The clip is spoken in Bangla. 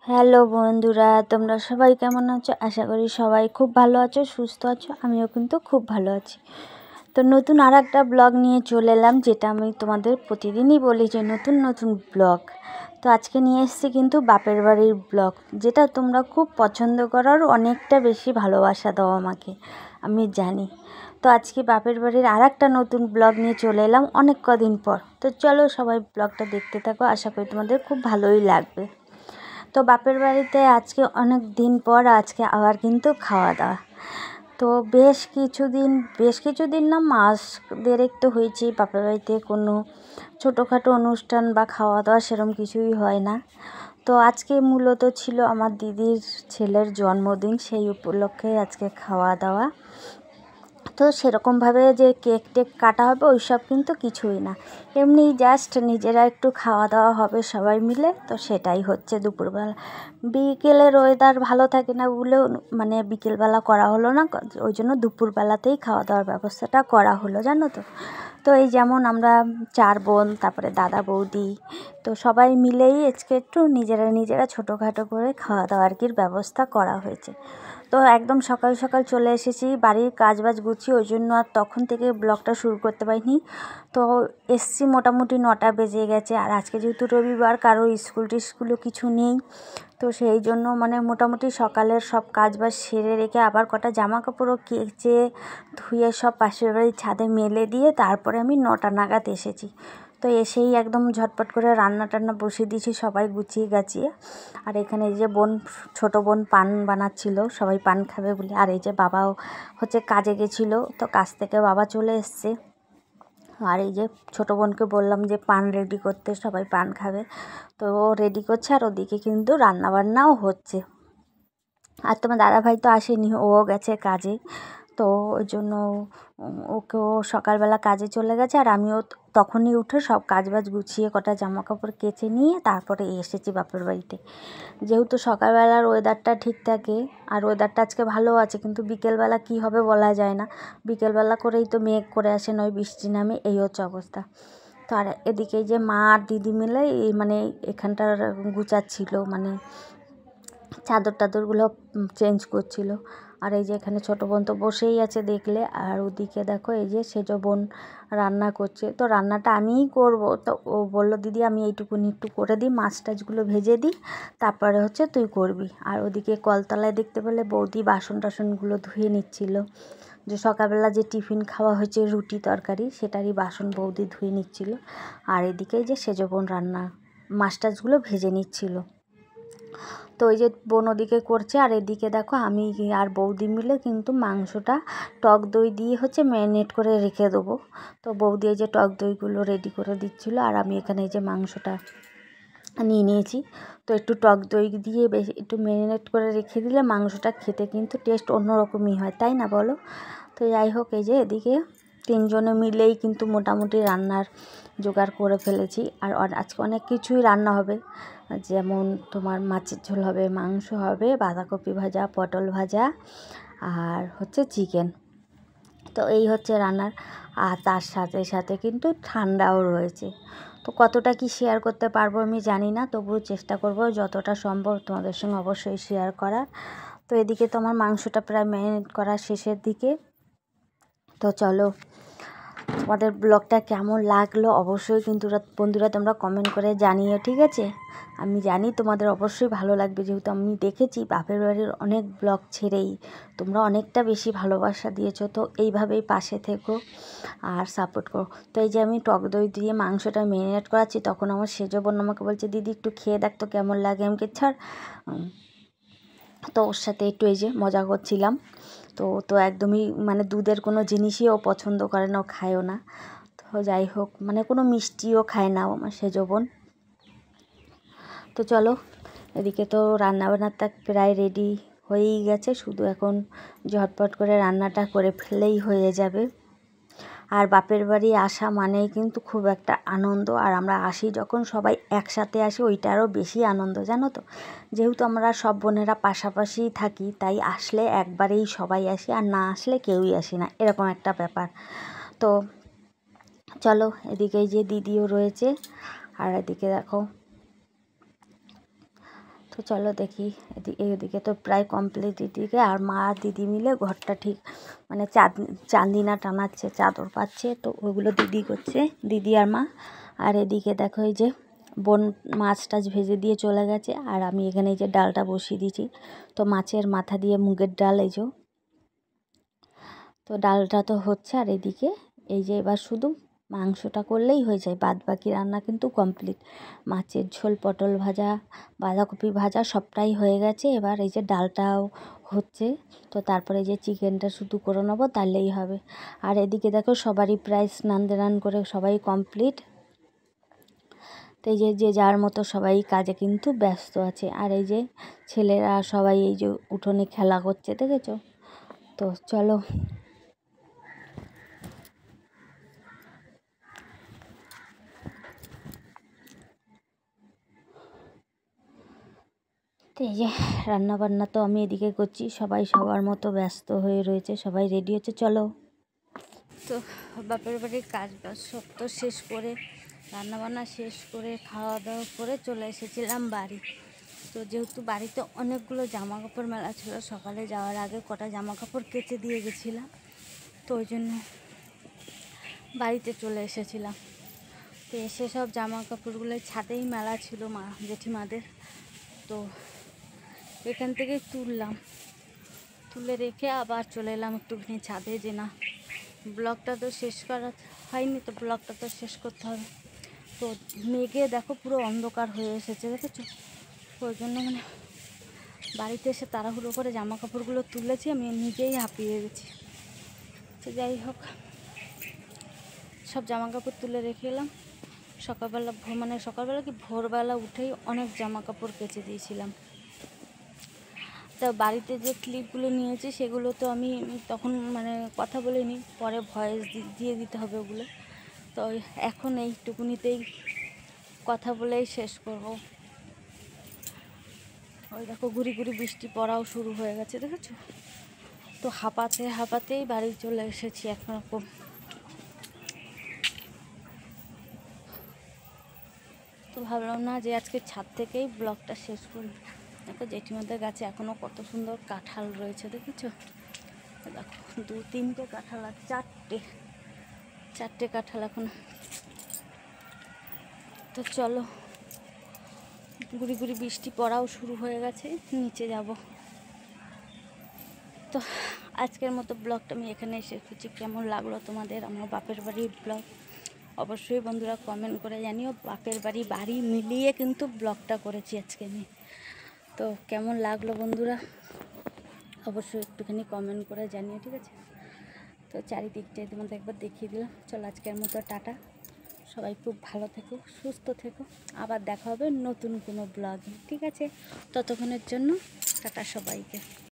হ্যালো বন্ধুরা, তোমরা সবাই কেমন আছো? আশা করি সবাই খুব ভালো আছো, সুস্থ আছো। আমিও কিন্তু খুব ভালো আছি। তো নতুন আর একটা ব্লগ নিয়ে চলে এলাম, যেটা আমি তোমাদের প্রতিদিনই বলি যে নতুন নতুন ব্লগ। তো আজকে নিয়ে এসেছি কিন্তু বাপের বাড়ির ব্লগ, যেটা তোমরা খুব পছন্দ করো আর অনেকটা বেশি ভালোবাসা দাও আমাকে, আমি জানি। তো আজকে বাপের বাড়ির আর একটা নতুন ব্লগ নিয়ে চলে এলাম অনেক কদিন পর। তো চলো সবাই ব্লগটা দেখতে থাকো, আশা করি তোমাদের খুব ভালোই লাগবে। তো বাপের বাড়িতে আজকে অনেক দিন পর আজকে আবার কিন্তু খাওয়া দাওয়া। তো বেশ কিছুদিন না, মাস দেড়েক তো হয়েছে বাপের বাড়িতে কোনো ছোটোখাটো অনুষ্ঠান বা খাওয়া দাওয়া সেরকম কিছুই হয় না। তো আজকে মূলত ছিল আমার দিদির ছেলের জন্মদিন, সেই উপলক্ষে আজকে খাওয়া দাওয়া। তো সেরকমভাবে যে কেক টেক কাটা হবে ওই সব কিন্তু কিছুই না, এমনি জাস্ট নিজেরা একটু খাওয়া দাওয়া হবে সবাই মিলে। তো সেটাই হচ্ছে দুপুরবেলা। বিকেলের ওয়েদার ভালো থাকে না বলেও মানে বিকেলবেলা করা হলো না, ওই জন্য দুপুরবেলাতেই খাওয়া দাওয়ার ব্যবস্থাটা করা হলো, জানো তো। তো এই যেমন আমরা 4 বোন, তারপরে দাদা বৌদি, তো সবাই মিলেই আজকে একটু নিজেরা ছোটোখাটো করে খাওয়া দাওয়ার ব্যবস্থা করা হয়েছে। তো একদম সকাল সকাল চলে এসেছি, বাড়ির কাজবাজ গুছিয়ে, ওই জন্য আর তখন থেকে ব্লগটা শুরু করতে পারিনি। তো এসছি মোটামুটি 9টা বেজে গেছে, আর আজকে যেহেতু রবিবার, কারো স্কুলও কিছু নেই। তো সেই জন্য মানে মোটামুটি সকালের সব কাজবাজ সেরে রেখে আবার কটা জামা কাপড়ও কেচে ধুয়ে সব পাশের বাড়ির ছাদে মেলে দিয়ে তারপরে আমি 9টা নাগাদ এসেছি। তো এসেই একদম ঝটপট করে রান্না টান্না বসিয়ে দিয়েছি, সবাই গুছিয়ে গাছিয়ে। আর এখানে এই যে ছোটো বোন পান বানাচ্ছিল, সবাই পান খাবে বলে। আর এই যে বাবাও হচ্ছে কাজে গেছিলো, তো কাজ থেকে বাবা চলে এসছে। আর এই যে ছোটো বোনকে বললাম যে পান রেডি করতে, সবাই পান খাবে। তো ও রেডি করছে, আর ওদিকে কিন্তু রান্নাবান্নাও হচ্ছে। আর তোমার দাদাভাই তো আসেনি, ও গেছে কাজে। তো ওই জন্য ওকেও সকালবেলা কাজে চলে গেছে, আর আমিও তখনই উঠে সব কাজবাজ গুছিয়ে কটা জামা কাপড় কেচে নিয়ে তারপরে এসেছি বাপের বাড়িতে। যেহেতু সকালবেলার ওয়েদারটা ঠিক থাকে, আর ওয়েদারটা আজকে ভালো আছে, কিন্তু বিকেলবেলা কি হবে বলা যায় না। বিকেলবেলা করেই তো মেঘ করে আসে, নয় বৃষ্টি নামে, এই হচ্ছে অবস্থা। তো আর এদিকে যে মা আর দিদি মিলে মানে এখানটার গুছাচ্ছিল, মানে চাদর টাদরগুলো চেঞ্জ করছিল। আর এই যে এখানে ছোটো বোন তো বসেই আছে দেখলে, আর ওদিকে দেখো এই যে সেজো বোন রান্না করছে। তো রান্নাটা আমিই করব, তো ও বললো দিদি আমি এইটুকুনি একটু করে দিই, মাছ টাছগুলো ভেজে দিই, তারপরে হচ্ছে তুই করবি। আর ওদিকে কলতলায় দেখতে পেলে বৌদি বাসন টাসনগুলো ধুয়ে নিচ্ছিল, যে সকালবেলা যে টিফিন খাওয়া হয়েছে রুটি তরকারি, সেটারই বাসন বৌদি ধুয়ে নিচ্ছিল। আর এদিকে যে সেজো বোন মাছ টাছগুলো ভেজে নিচ্ছিল। তো ওই যে বোন ওদিকে করছে, আর এদিকে দেখো আমি আর বৌদি মিলে কিন্তু মাংসটা টক দই দিয়ে হচ্ছে ম্যারিনেট করে রেখে দেবো। তো বৌদি এই যে টক দইগুলো রেডি করে দিচ্ছিলো, আর আমি এখানে এই যে মাংসটা নিয়ে নিয়েছি। তো একটু টক দই দিয়ে বেশি একটু ম্যারিনেট করে রেখে দিলে মাংসটা খেতে কিন্তু টেস্ট অন্যরকমই হয়, তাই না বলো? তো যাই হোক, এই যে এদিকে 3 জনে মিলেই কিন্তু মোটামুটি রান্নার জোগাড় করে ফেলেছি। আর আজকে অনেক কিছুই রান্না হবে, যেমন তোমার মাছের ঝোল হবে, মাংস হবে, বাঁধাকপি ভাজা, পটল ভাজা, আর হচ্ছে চিকেন। তো এই হচ্ছে রান্নার। আর তার সাথে সাথে কিন্তু ঠান্ডাও রয়েছে। তো কতটা কি শেয়ার করতে পারবো আমি জানি না, তবুও চেষ্টা করব যতটা সম্ভব তোমাদের সঙ্গে অবশ্যই শেয়ার করার। তো এদিকে তো আমার মাংসটা প্রায় ম্যারিনেট করার শেষের দিকে। তো চলো, তোমাদের ব্লগটা কেমন লাগলো অবশ্যই কিন্তু বন্ধুরা তোমরা কমেন্ট করে জানিও, ঠিক আছে? আমি জানি তোমাদের অবশ্যই ভালো লাগবে, যেহেতু আমি দেখেছি বাপের বাড়ির অনেক ব্লগ ছেড়েই তোমরা অনেকটা বেশি ভালোবাসা দিয়েছো। তো এইভাবেই পাশে থেকো আর সাপোর্ট করো। তো এই যে আমি টক দই দিয়ে মাংসটা ম্যারিনেট করাচ্ছি, তখন আমার সেজো বোন আমাকে বলছে দিদি একটু খেয়ে দেখ তো কেমন লাগে। আমাকে ছাড়। তো ওর সাথে একটু এই যে মজা করছিলাম। তো একদমই মানে দুধের কোনো জিনিসই ও পছন্দ করে না, ও খায়ও না। তো যাই হোক, মানে কোনো মিষ্টিও খায় না আমার সেজো বোন। তো চলো, এদিকে তো রান্নাবান্নাটা প্রায় রেডি হয়েই গেছে, শুধু এখন ঝটপট করে রান্নাটা করে ফেললেই হয়ে যাবে। আর বাপের বাড়ি আসা মানেই কিন্তু খুব একটা আনন্দ, আর আমরা আসি যখন সবাই একসাথে আসি ওইটা আরও বেশি আনন্দ, জানো তো। যেহেতু আমরা সব বোনেরা পাশাপাশিই থাকি, তাই আসলে একবারেই সবাই আসি, আর না আসলে কেউই আসি না, এরকম একটা ব্যাপার। তো চলো, এদিকে যে দিদিও রয়েছে, আর এদিকে দেখো। তো চলো দেখি, এদিকে তো প্রায় কমপ্লিট। এদিকে আর মা আর দিদি মিলে ঘরটা ঠিক মানে চান্দিনা টানাচ্ছে, চাদর পাচ্ছে, তো ওইগুলো দিদি করছে, দিদি আর মা। আর এদিকে দেখো এই যে বোন মাছ টাছ ভেজে দিয়ে চলে গেছে, আর আমি এখানে এই যে ডালটা বসিয়ে দিয়েছি। তো মাছের মাথা দিয়ে মুগের ডাল, এই যে তো ডালটা তো হচ্ছে। আর এদিকে এই যে এবার শুধু মাংসটা করলেই হয়ে যায়, বাদ বাকি রান্না কিন্তু কমপ্লিট। মাছের ঝোল, পটল ভাজা, বাঁধাকপি ভাজা সবটাই হয়ে গেছে। এবার এই যে ডালটাও হচ্ছে, তো তারপরে যে চিকেনটা শুধু করে নেবো, তাহলেই হবে। আর এদিকে দেখো সবারই প্রায় স্নান দান করে সবাই কমপ্লিট। তো এই যে যার মতো সবাই কাজে কিন্তু ব্যস্ত আছে। আর এই যে ছেলেরা সবাই এই যে উঠোনে খেলা করছে, দেখেছো? তো চলো তো এই যে রান্নাবান্না তো আমি এদিকে করছি, সবাই সবার মতো ব্যস্ত হয়ে রয়েছে, সবাই রেডি হচ্ছে। চলো, তো বাপের বাড়ির কাজ বাজ সব তো শেষ করে, রান্নাবান্না শেষ করে, খাওয়া দাওয়া করে চলে এসেছিলাম বাড়ি। তো যেহেতু বাড়িতে অনেকগুলো জামা কাপড় মেলা ছিল, সকালে যাওয়ার আগে কটা জামা কাপড় কেচে দিয়ে গেছিলাম, তো ওই জন্য বাড়িতে চলে এসেছিলাম। তো এসে সব জামা কাপড়গুলো ছাদেই মেলা ছিল মা জেঠিমাদের, তো এখান থেকে তুলে রেখে আবার চলে এলাম একটুখানি ছাদে, যে না ব্লগটা তো শেষ করা হয়নি, তো ব্লগটা তো শেষ করতে হবে। তো মেঘে দেখো পুরো অন্ধকার হয়ে এসেছে, দেখেছো? ওই জন্য মানে বাড়িতে এসে তাড়াহুড়ো করে জামা কাপড়গুলো তুলেছি, আমি নিজেই হাঁপিয়ে গেছি। তো যাই হোক, সব জামা কাপড় তুলে রেখে এলাম। সকালবেলা কি ভোরবেলা উঠেই অনেক জামা কাপড় কেচে দিয়েছিলাম। তা বাড়িতে যে ক্লিপগুলো নিয়েছি সেগুলো তো আমি তখন মানে কথা বলিনি, পরে ভয়েস দিয়ে দিতে হবে ওগুলো। তো এখন এইটুকুনিতেই কথা বলেই শেষ করব। ওই দেখো ঘুরি বৃষ্টি পড়াও শুরু হয়ে গেছে, দেখেছো? তো হাঁপাতেই বাড়ি চলে এসেছি একরকম। তো ভাবলাম না যে আজকে ছাদ থেকেই ব্লগটা শেষ করি। দেখো জেঠিমাদের গাছে এখনও কত সুন্দর কাঁঠাল রয়েছে, দেখেছো? দেখো 2-3টে কাঁঠাল আর চারটে কাঁঠাল এখন। তো চলো, ঘুরি বৃষ্টি পড়াও শুরু হয়ে গেছে, নিচে যাব। তো আজকের মতো ব্লগটা আমি এখানে শেষ করছি। কেমন লাগলো তোমাদের আমার বাপের বাড়ির ব্লগ অবশ্যই বন্ধুরা কমেন্ট করে জানিও। বাপের বাড়ি মিলিয়ে কিন্তু ব্লগটা করেছি আজকে আমি। তো কেমন লাগলো বন্ধুরা অবশ্যই একটুখানি কমেন্ট করে জানিও, ঠিক আছে? তো চারিদিকটাই তোমাদের একবার দেখিয়ে দিলাম। চলো আজকের মতো টাটা, সবাই খুব ভালো থেকো, সুস্থ থেকো, আবার দেখা হবে নতুন কোনো ব্লগে, ঠিক আছে? ততক্ষণের জন্য টাটা সবাইকে।